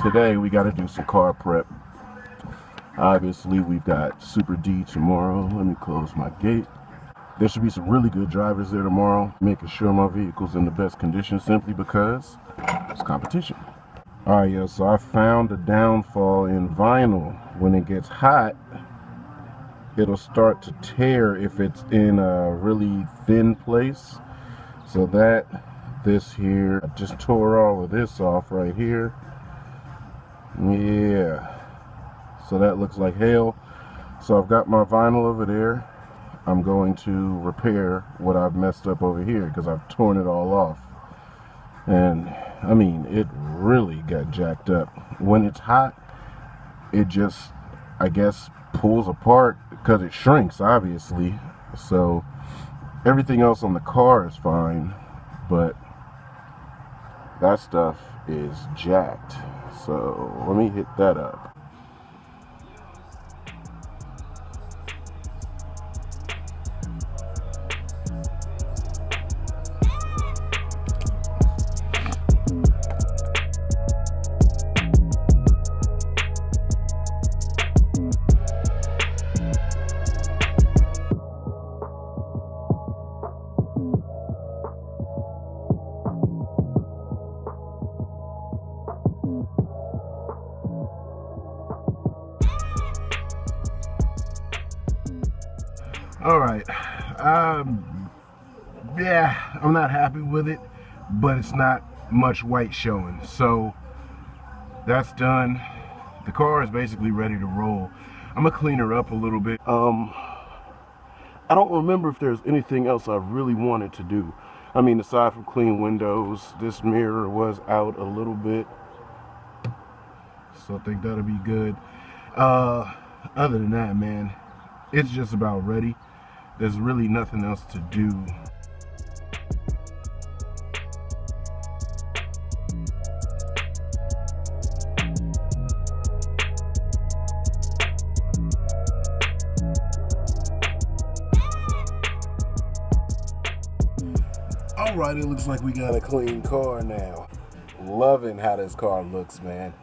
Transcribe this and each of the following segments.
Today we got to do some car prep. Obviously we've got Super D tomorrow. Let me close my gate. There should be some really good drivers there tomorrow, making sure my vehicle's in the best condition simply because it's competition. Alright, yo, so I found a downfall in vinyl. When it gets hot, it'll start to tear if it's in a really thin place. So this here, I just tore all of this off right here. Yeah, so that looks like hell. So I've got my vinyl over there. I'm going to repair what I've messed up over here because I've torn it all off. And I mean, it really got jacked up. When it's hot, it just, I guess, pulls apart because it shrinks, obviously. So everything else on the car is fine, but that stuff is jacked. So let me hit that up. All right, yeah, I'm not happy with it, but it's not much white showing. So that's done. The car is basically ready to roll. I'm gonna clean her up a little bit. I don't remember if there's anything else I really wanted to do. I mean, aside from clean windows, this mirror was out a little bit, so I think that'll be good. Other than that, man, it's just about ready. There's really nothing else to do. All right, it looks like we got a clean car now. Loving how this car looks, man.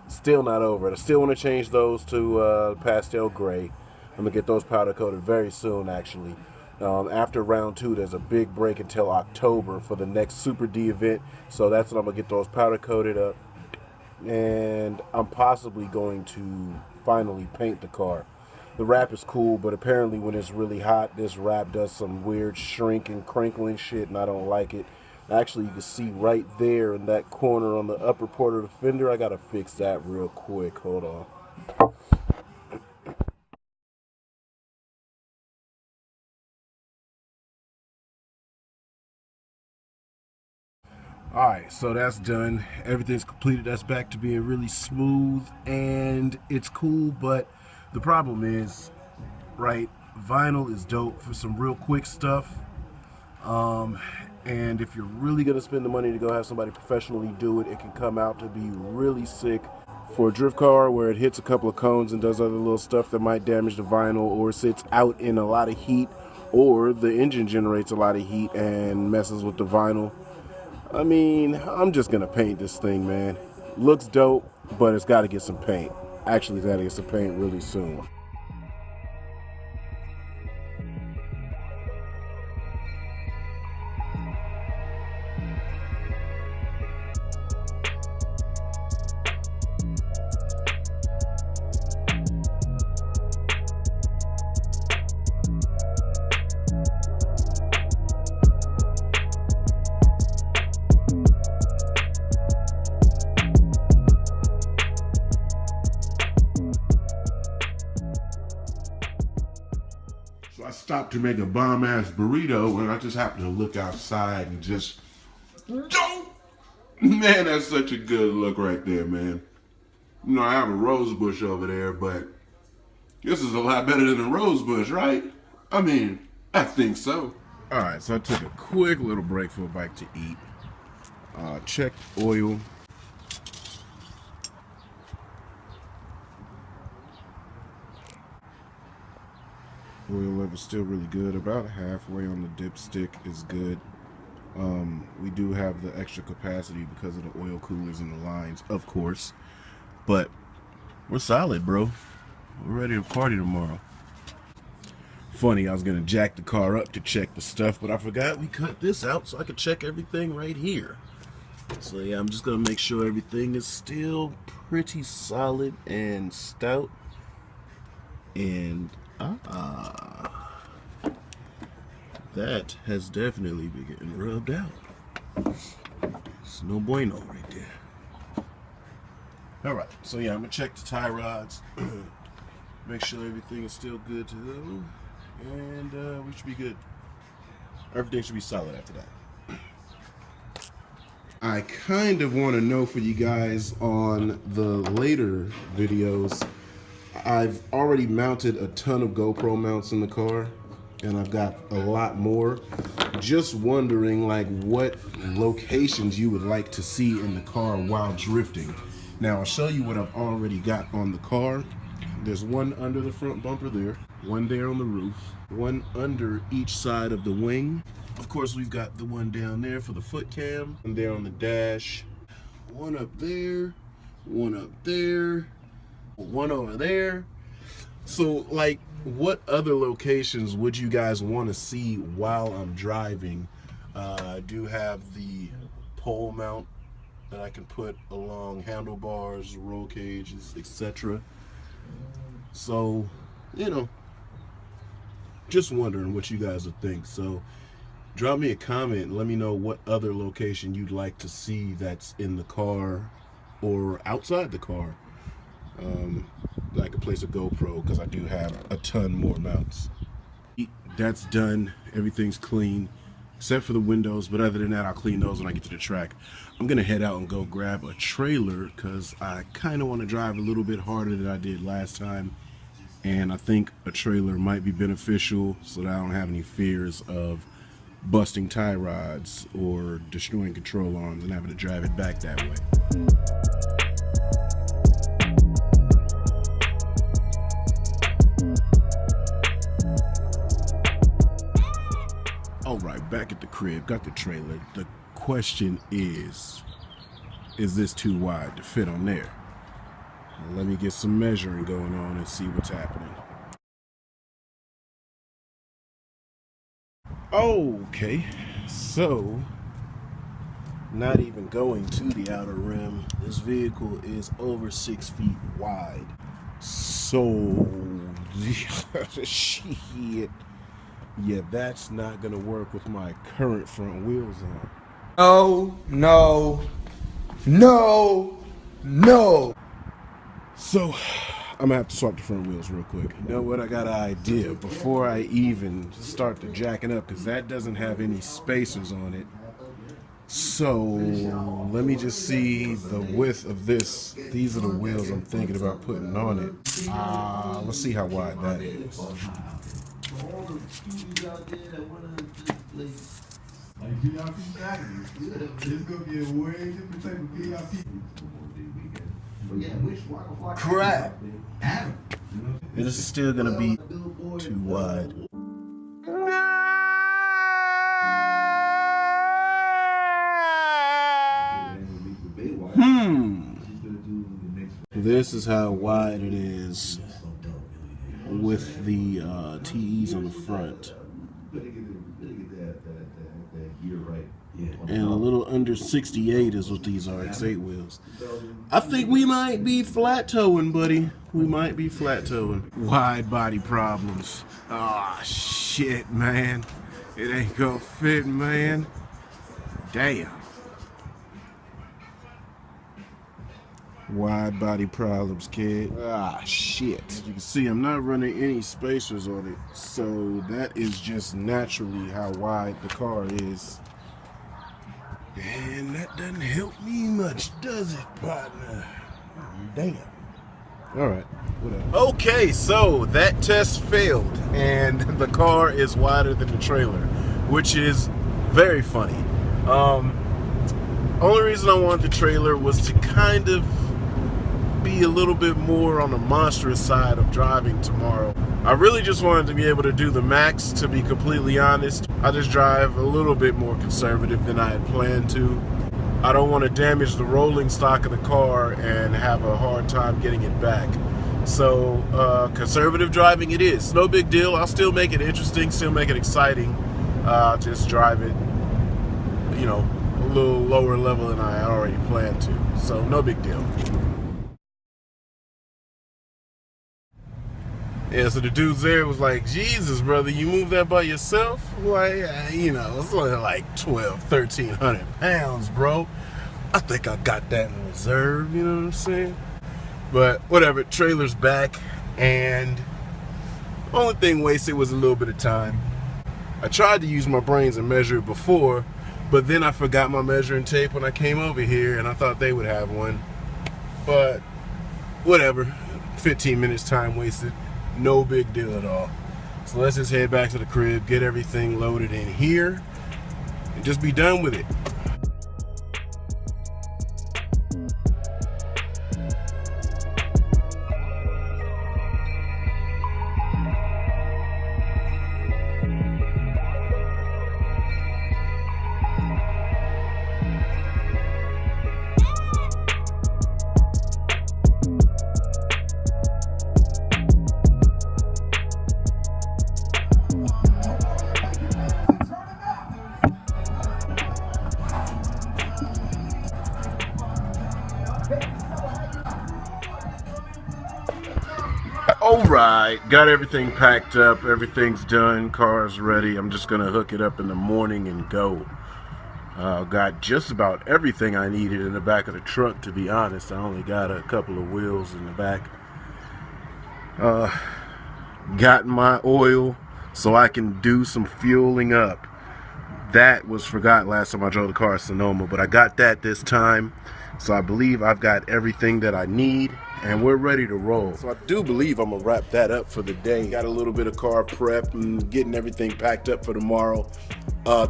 Still not over it. I still want to change those to pastel gray. I'm gonna get those powder coated very soon, actually. After round 2, there's a big break until October for the next Super D event. So that's when I'm gonna get those powder coated up. And I'm possibly going to finally paint the car. The wrap is cool, but apparently when it's really hot, this wrap does some weird shrink and crinkling shit, and I don't like it. Actually, you can see right there in that corner on the upper part of the fender. I gotta fix that real quick. Hold on. Alright, so that's done. Everything's completed. That's back to being really smooth, and it's cool, but the problem is, right, vinyl is dope for some real quick stuff. And if you're really going to spend the money to go have somebody professionally do it, it can come out to be really sick. For a drift car where it hits a couple of cones and does other little stuff that might damage the vinyl, or sits out in a lot of heat, or the engine generates a lot of heat and messes with the vinyl. I mean, I'm just gonna paint this thing, man. Looks dope, but it's gotta get some paint. Actually, it's gotta get some paint really soon. So I stopped to make a bomb ass burrito and I just happened to look outside and just, dope! Man, that's such a good look right there, man. You know, I have a rose bush over there, but this is a lot better than a rose bush, right? I mean, I think so. All right, so I took a quick little break for a bite to eat. Checked oil. Oil level still really good. About halfway on the dipstick is good. We do have the extra capacity because of the oil coolers and the lines, of course. But we're solid, bro. We're ready to party tomorrow. Funny, I was gonna jack the car up to check the stuff, but I forgot we cut this out so I could check everything right here. So yeah, I'm just gonna make sure everything is still pretty solid and stout. And that has definitely been getting rubbed out. It's no bueno right there. Alright, so yeah, I'm gonna check the tie rods, make sure everything is still good to go, and we should be good. Everything should be solid after that. I kind of want to know for you guys on the later videos, I've already mounted a ton of GoPro mounts in the car, and I've got a lot more. Just wondering like what locations you would like to see in the car while drifting. Now I'll show you what I've already got on the car. There's one under the front bumper there, one there on the roof, one under each side of the wing. Of course, we've got the one down there for the foot cam, and there on the dash, one up there, one up there, one over there. So like, what other locations would you guys want to see while I'm driving? I do have the pole mount that I can put along handlebars, roll cages, etc. So, you know, just wondering what you guys would think. So drop me a comment and let me know what other location you'd like to see that's in the car or outside the car. I could place a GoPro because I do have a ton more mounts. That's done. Everything's clean except for the windows, but other than that, I'll clean those when I get to the track. I'm gonna head out and go grab a trailer because I kind of want to drive a little bit harder than I did last time, and I think a trailer might be beneficial so that I don't have any fears of busting tie rods or destroying control arms and having to drive it back that way. Alright, back at the crib, got the trailer. The question is this too wide to fit on there? Let me get some measuring going on and see what's happening. Okay, so not even going to the outer rim, this vehicle is over 6 feet wide. So shit. Yeah, that's not gonna work with my current front wheels on. No, no, no, no. So I'm gonna have to swap the front wheels real quick. You know what? I got an idea before I even start to jacking up, because that doesn't have any spacers on it. So let me just see the width of this. These are the wheels I'm thinking about putting on it. Let's see how wide that is. Crap. This is still gonna be too wide. This is how wide it is with the TEs on the front. And a little under 68 is what these RX-8 wheels. I think we might be flat towing, buddy. We might be flat towing. Wide body problems. Ah, shit, man. It ain't gonna fit, man. Damn. Wide body problems, kid. Ah, shit. As you can see, I'm not running any spacers on it, so that is just naturally how wide the car is. And that doesn't help me much, does it, partner? Damn. Alright, whatever. Okay, so that test failed, and the car is wider than the trailer, which is very funny. Only reason I wanted the trailer was to kind of be a little bit more on the monstrous side of driving tomorrow. I really just wanted to be able to do the max, to be completely honest. I just drive a little bit more conservative than I had planned to. I don't want to damage the rolling stock of the car and have a hard time getting it back. So conservative driving it is. No big deal. I'll still make it interesting, still make it exciting. Just drive it, you know, a little lower level than I already planned to. So no big deal. Yeah, so the dudes there was like, Jesus, brother, you moved that by yourself? Like, you know, it's only like 1,300 pounds, bro. I think I got that in reserve, you know what I'm saying? But whatever, trailer's back, and the only thing wasted was a little bit of time. I tried to use my brains and measure it before, but then I forgot my measuring tape when I came over here, and I thought they would have one. But whatever, 15 minutes time wasted. No big deal at all. So let's just head back to the crib, get everything loaded in here, and just be done with it. All right, got everything packed up, everything's done, car's ready. I'm just gonna hook it up in the morning and go. Got just about everything I needed in the back of the truck, to be honest. I only got a couple of wheels in the back. Got my oil so I can do some fueling up. That was forgot last time I drove the car at Sonoma, but I got that this time. So I believe I've got everything that I need, and we're ready to roll. So I do believe I'm gonna wrap that up for the day. Got a little bit of car prep and getting everything packed up for tomorrow.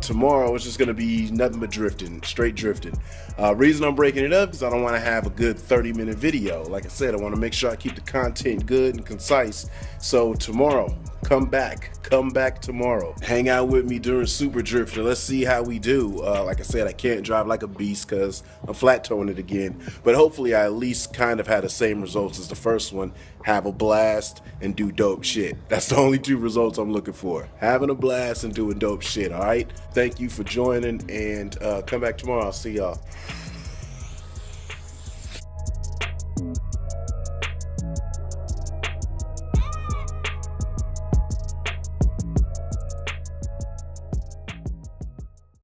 Tomorrow it's just gonna be nothing but drifting, straight drifting. Reason I'm breaking it up is I don't wanna have a good 30-minute video. Like I said, I wanna make sure I keep the content good and concise. So tomorrow, come back tomorrow. Hang out with me during Super Drifter. Let's see how we do. Like I said, I can't drive like a beast because I'm flat towing it again. But hopefully I at least kind of had the same results as the first one. Have a blast and do dope shit. That's the only two results I'm looking for. Having a blast and doing dope shit, all right? Thank you for joining, and come back tomorrow. I'll see y'all.